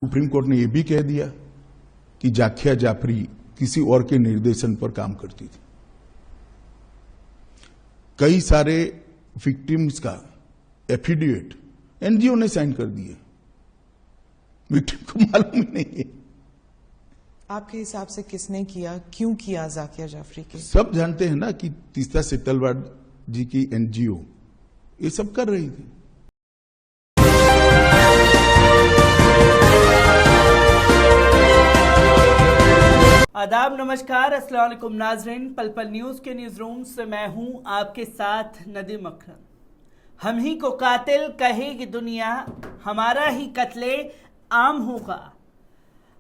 Supreme court ने यह भी कह दिया कि जाकिया जाफरी किसी और के निर्देशन पर काम करती थी। कई सारे विक्टिम्स का एफिडेविट एनजीओ ने साइन कर दिए, विक्टिम को मालूम ही नहीं है। आपके हिसाब से किसने किया, क्यों किया जाकिया जाफरी के? सब जानते हैं ना कि तीस्ता सेतलवाड जी की एनजीओ ये सब कर रही थी। आदाब, नमस्कार, अस्सलाम वालेकुम नाजरीन। पल पल न्यूज के न्यूज रूम से मैं हूं आपके साथ नदीम अकरम। हम ही को कातिल कहेगी दुनिया, हमारा ही कत्ले आम होगा।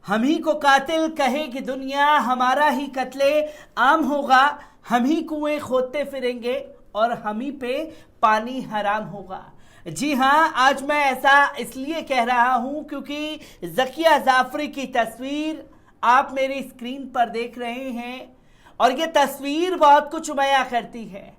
हम ही को कातिल कहेगी दुनिया, हमारा ही कत्ले आम होगा। हम ही कुएं खोदते फिरेंगे और हम ही पे पानी हराम होगा। जी हाँ, आज मैं ऐसा इसलिए कह रहा हूं क्योंकि जाकिया जाफरी की तस्वीर आप मेरी स्क्रीन पर देख रहे हैं और ये तस्वीर बहुत कुछ बयां करती है।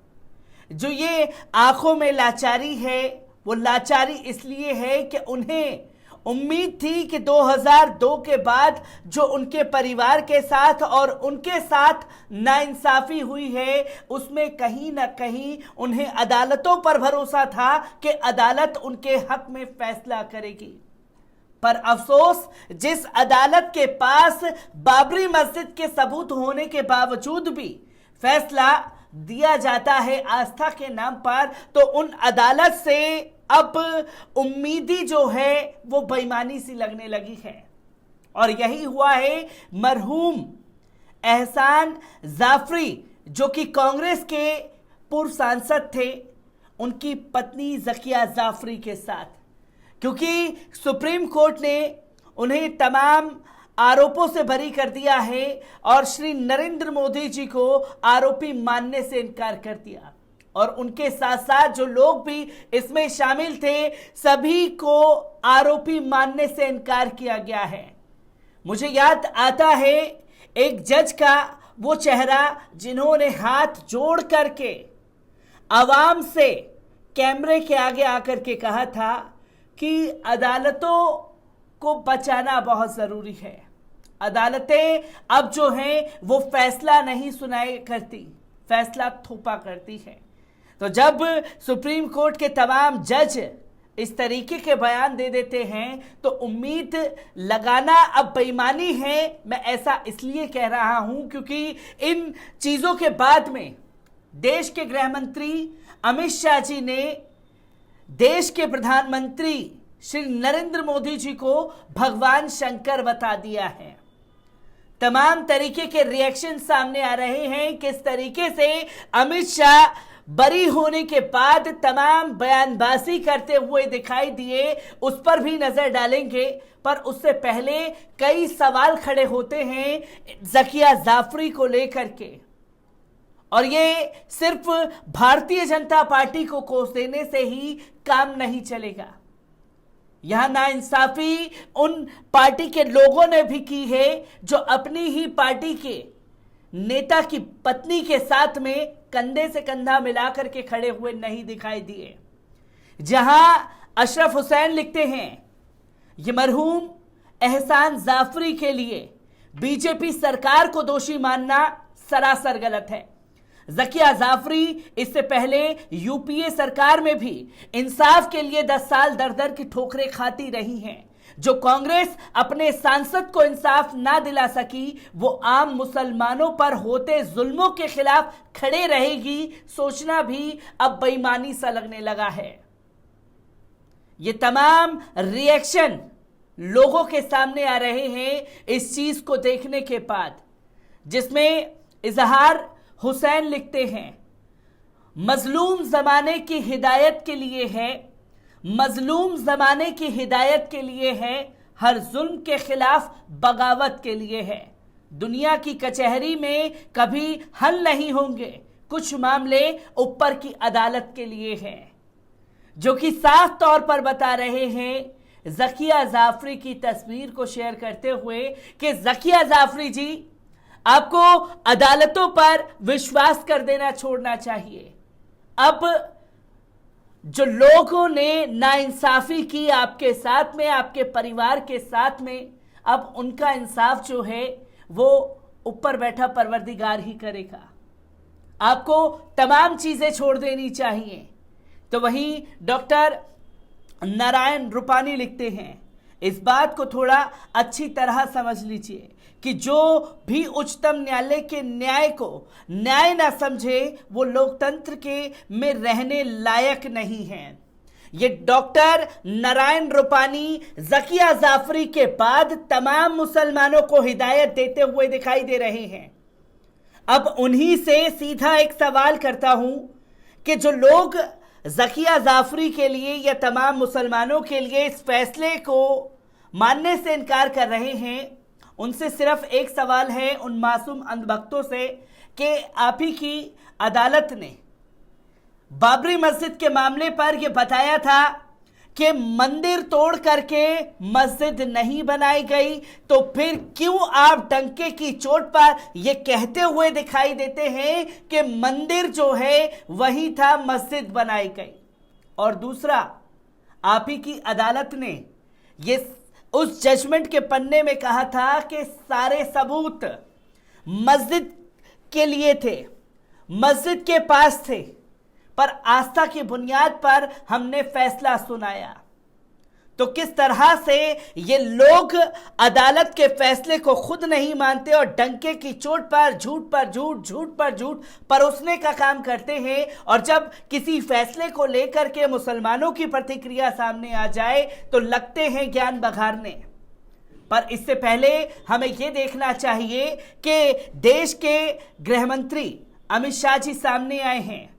जो ये आंखों में लाचारी है, वो लाचारी इसलिए है कि उन्हें उम्मीद थी कि 2002 के बाद जो उनके परिवार के साथ और उनके साथ नाइंसाफी हुई है, उसमें कहीं ना कहीं उन्हें अदालतों पर भरोसा था कि अदालत उनके हक में फैसला करेगी। पर अफसोस, जिस अदालत के पास बाबरी मस्जिद के सबूत होने के बावजूद भी फैसला दिया जाता है आस्था के नाम पर, तो उन अदालत से अब उम्मीदी जो है वो बेईमानी सी लगने लगी है। और यही हुआ है मरहूम एहसान जाफरी, जो कि कांग्रेस के पूर्व सांसद थे, उनकी पत्नी जाकिया जाफरी के साथ। क्योंकि सुप्रीम कोर्ट ने उन्हें तमाम आरोपों से बरी कर दिया है और श्री नरेंद्र मोदी जी को आरोपी मानने से इनकार कर दिया। और उनके साथ साथ जो लोग भी इसमें शामिल थे, सभी को आरोपी मानने से इनकार किया गया है। मुझे याद आता है एक जज का वो चेहरा जिन्होंने हाथ जोड़ करके आवाम से कैमरे के आगे आकर के कहा था कि अदालतों को बचाना बहुत जरूरी है। अदालतें अब जो हैं वो फैसला नहीं सुनाई करती, फैसला थोपा करती है। तो जब सुप्रीम कोर्ट के तमाम जज इस तरीके के बयान दे देते हैं तो उम्मीद लगाना अब बेईमानी है। मैं ऐसा इसलिए कह रहा हूं क्योंकि इन चीजों के बाद में देश के गृह मंत्री अमित शाह जी ने देश के प्रधानमंत्री श्री नरेंद्र मोदी जी को भगवान शंकर बता दिया है। तमाम तरीके के रिएक्शन सामने आ रहे हैं। किस तरीके से अमित शाह बरी होने के बाद तमाम बयानबाजी करते हुए दिखाई दिए, उस पर भी नजर डालेंगे। पर उससे पहले कई सवाल खड़े होते हैं जाकिया जाफरी को लेकर के। और ये सिर्फ भारतीय जनता पार्टी को कोस देने से ही काम नहीं चलेगा। यहां नाइंसाफी उन पार्टी के लोगों ने भी की है जो अपनी ही पार्टी के नेता की पत्नी के साथ में कंधे से कंधा मिलाकर के खड़े हुए नहीं दिखाई दिए। जहां अशरफ हुसैन लिखते हैं, ये मरहूम एहसान जाफरी के लिए बीजेपी सरकार को दोषी मानना सरासर गलत है। जाकिया जाफरी इससे पहले यूपीए सरकार में भी इंसाफ के लिए 10 साल दर दर की ठोकरें खाती रही हैं। जो कांग्रेस अपने सांसद को इंसाफ ना दिला सकी, वो आम मुसलमानों पर होते जुल्मों के खिलाफ खड़े रहेगी, सोचना भी अब बेईमानी सा लगने लगा है। ये तमाम रिएक्शन लोगों के सामने आ रहे हैं इस चीज को देखने के बाद, जिसमें इजहार हुसैन लिखते हैं, मजलूम जमाने की हिदायत के लिए है, मजलूम जमाने की हिदायत के लिए है, हर जुल्म के खिलाफ बगावत के लिए है। दुनिया की कचहरी में कभी हल नहीं होंगे, कुछ मामले ऊपर की अदालत के लिए हैं। जो कि साफ तौर पर बता रहे हैं जाकिया जाफरी की तस्वीर को शेयर करते हुए कि जाकिया जाफरी जी, आपको अदालतों पर विश्वास कर देना छोड़ना चाहिए। अब जो लोगों ने नाइंसाफी की आपके साथ में, आपके परिवार के साथ में, अब उनका इंसाफ जो है वो ऊपर बैठा परवरदिगार ही करेगा। आपको तमाम चीजें छोड़ देनी चाहिए। तो वहीं डॉक्टर नारायण रूपानी लिखते हैं, इस बात को थोड़ा अच्छी तरह समझ लीजिए कि जो भी उच्चतम न्यायालय के न्याय को न्याय ना समझे वो लोकतंत्र के में रहने लायक नहीं है। ये डॉक्टर नारायण रूपानी ज़किया जाफरी के बाद तमाम मुसलमानों को हिदायत देते हुए दिखाई दे रहे हैं। अब उन्हीं से सीधा एक सवाल करता हूं कि जो लोग ज़किया जाफरी के लिए या तमाम मुसलमानों के लिए इस फैसले को मानने से इनकार कर रहे हैं, उनसे सिर्फ एक सवाल है उन मासूम अंधभक्तों से कि आप ही की अदालत ने बाबरी मस्जिद के मामले पर यह बताया था कि मंदिर तोड़ करके मस्जिद नहीं बनाई गई, तो फिर क्यों आप डंके की चोट पर यह कहते हुए दिखाई देते हैं कि मंदिर जो है वही था, मस्जिद बनाई गई। और दूसरा, आप ही की अदालत ने ये उस जजमेंट के पन्ने में कहा था कि सारे सबूत मस्जिद के लिए थे, मस्जिद के पास थे, पर आस्था की बुनियाद पर हमने फैसला सुनाया। तो किस तरह से ये लोग अदालत के फैसले को खुद नहीं मानते और डंके की चोट पर झूठ पर झूठ परोसने का काम करते हैं, और जब किसी फैसले को लेकर के मुसलमानों की प्रतिक्रिया सामने आ जाए तो लगते हैं ज्ञान बघारने। पर इससे पहले हमें यह देखना चाहिए कि देश के गृह मंत्री अमित शाह जी सामने आए हैं।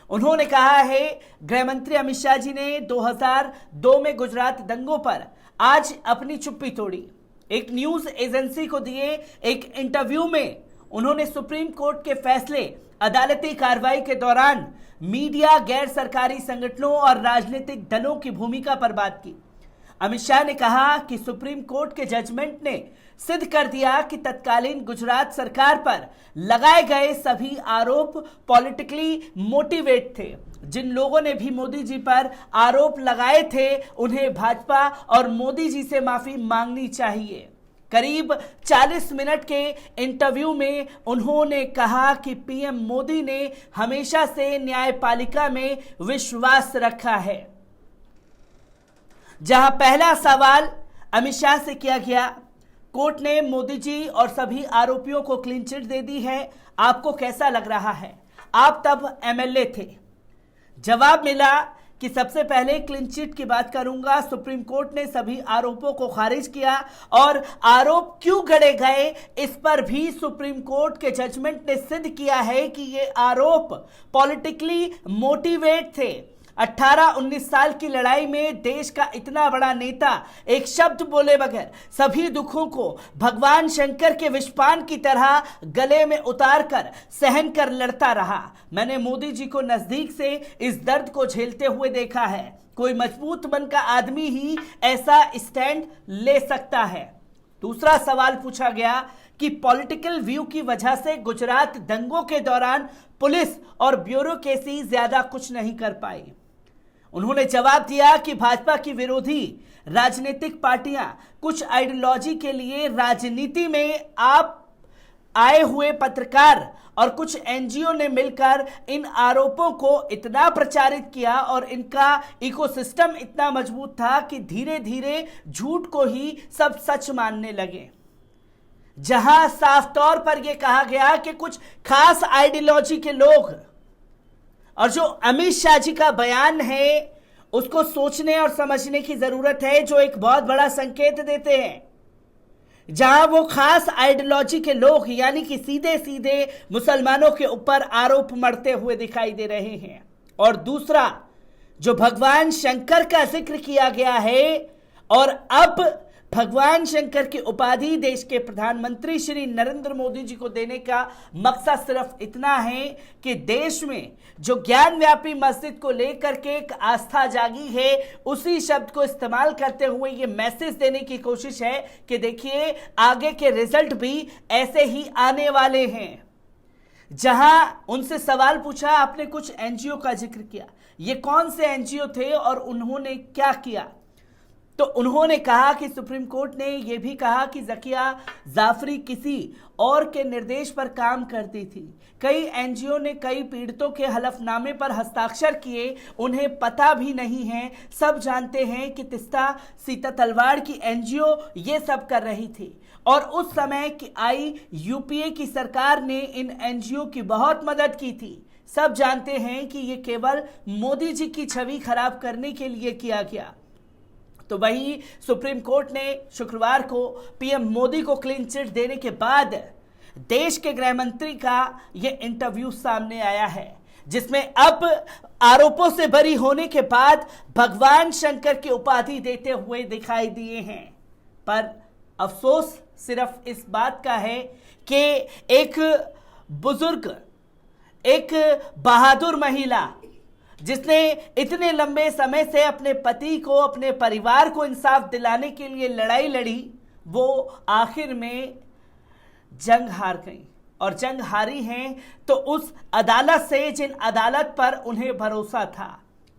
उन्होंने कहा है, गृह मंत्री अमित शाह जी ने 2002 में गुजरात दंगों पर आज अपनी चुप्पी तोड़ी। एक न्यूज एजेंसी को दिए एक इंटरव्यू में उन्होंने सुप्रीम कोर्ट के फैसले, अदालती कार्रवाई के दौरान मीडिया, गैर सरकारी संगठनों और राजनीतिक दलों की भूमिका पर बात की। अमित शाह ने कहा कि सुप्रीम कोर्ट के जजमेंट ने सिद्ध कर दिया कि तत्कालीन गुजरात सरकार पर लगाए गए सभी आरोप पॉलिटिकली मोटिवेट थे। जिन लोगों ने भी मोदी जी पर आरोप लगाए थे उन्हें भाजपा और मोदी जी से माफी मांगनी चाहिए। करीब 40 मिनट के इंटरव्यू में उन्होंने कहा कि पीएम मोदी ने हमेशा से न्यायपालिका में विश्वास रखा है। जहां पहला सवाल अमित शाह से किया गया, कोर्ट ने मोदी जी और सभी आरोपियों को क्लीन चिट दे दी है, आपको कैसा लग रहा है? आप तब एमएलए थे। जवाब मिला कि सबसे पहले क्लीन चिट की बात करूंगा। सुप्रीम कोर्ट ने सभी आरोपों को खारिज किया और आरोप क्यों गढ़े गए इस पर भी सुप्रीम कोर्ट के जजमेंट ने सिद्ध किया है कि ये आरोप पॉलिटिकली मोटिवेट थे। 18-19 साल की लड़ाई में देश का इतना बड़ा नेता एक शब्द बोले बगैर सभी दुखों को भगवान शंकर के विषपान की तरह गले में उतार कर सहन कर लड़ता रहा। मैंने मोदी जी को नजदीक से इस दर्द को झेलते हुए देखा है। कोई मजबूत मन का आदमी ही ऐसा स्टैंड ले सकता है। दूसरा सवाल पूछा गया कि पॉलिटिकल व्यू की वजह से गुजरात दंगों के दौरान पुलिस और ब्यूरोक्रेसी ज्यादा कुछ नहीं कर पाई। उन्होंने जवाब दिया कि भाजपा की विरोधी राजनीतिक पार्टियां कुछ आइडियोलॉजी के लिए राजनीति में आप आए हुए पत्रकार और कुछ एनजीओ ने मिलकर इन आरोपों को इतना प्रचारित किया और इनका इकोसिस्टम इतना मजबूत था कि धीरे धीरे झूठ को ही सब सच मानने लगे। जहां साफ तौर पर यह कहा गया कि कुछ खास आइडियोलॉजी के लोग, और जो अमित शाह जी का बयान है उसको सोचने और समझने की जरूरत है, जो एक बहुत बड़ा संकेत देते हैं। जहां वो खास आइडियोलॉजी के लोग यानी कि सीधे सीधे मुसलमानों के ऊपर आरोप मढ़ते हुए दिखाई दे रहे हैं। और दूसरा, जो भगवान शंकर का जिक्र किया गया है और अब भगवान शंकर की उपाधि देश के प्रधानमंत्री श्री नरेंद्र मोदी जी को देने का मकसद सिर्फ इतना है कि देश में जो ज्ञान व्यापी मस्जिद को लेकर के एक आस्था जागी है, उसी शब्द को इस्तेमाल करते हुए ये मैसेज देने की कोशिश है कि देखिए आगे के रिजल्ट भी ऐसे ही आने वाले हैं। जहां उनसे सवाल पूछा, आपने कुछ एनजीओ का जिक्र किया, ये कौन से एनजीओ थे और उन्होंने क्या किया? तो उन्होंने कहा कि सुप्रीम कोर्ट ने यह भी कहा कि ज़किया जाफरी किसी और के निर्देश पर काम करती थी। कई एनजीओ ने कई पीड़ितों के हलफनामे पर हस्ताक्षर किए, उन्हें पता भी नहीं है। सब जानते हैं कि तिस्ता सीता तलवार की एनजीओ ये सब कर रही थी और उस समय की आई यूपीए की सरकार ने इन एनजीओ की बहुत मदद की थी। सब जानते हैं कि ये केवल मोदी जी की छवि खराब करने के लिए किया गया। तो वही सुप्रीम कोर्ट ने शुक्रवार को पीएम मोदी को क्लीन चिट देने के बाद देश के गृह मंत्री का यह इंटरव्यू सामने आया है, जिसमें अब आरोपों से बरी होने के बाद भगवान शंकर की उपाधि देते हुए दिखाई दिए हैं। पर अफसोस सिर्फ इस बात का है कि एक बुजुर्ग, एक बहादुर महिला जिसने इतने लंबे समय से अपने पति को, अपने परिवार को इंसाफ दिलाने के लिए लड़ाई लड़ी, वो आखिर में जंग हार गई। और जंग हारी हैं तो उस अदालत से जिन अदालत पर उन्हें भरोसा था।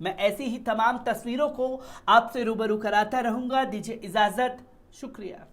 मैं ऐसी ही तमाम तस्वीरों को आपसे रूबरू कराता रहूंगा। दीजिए इजाजत, शुक्रिया।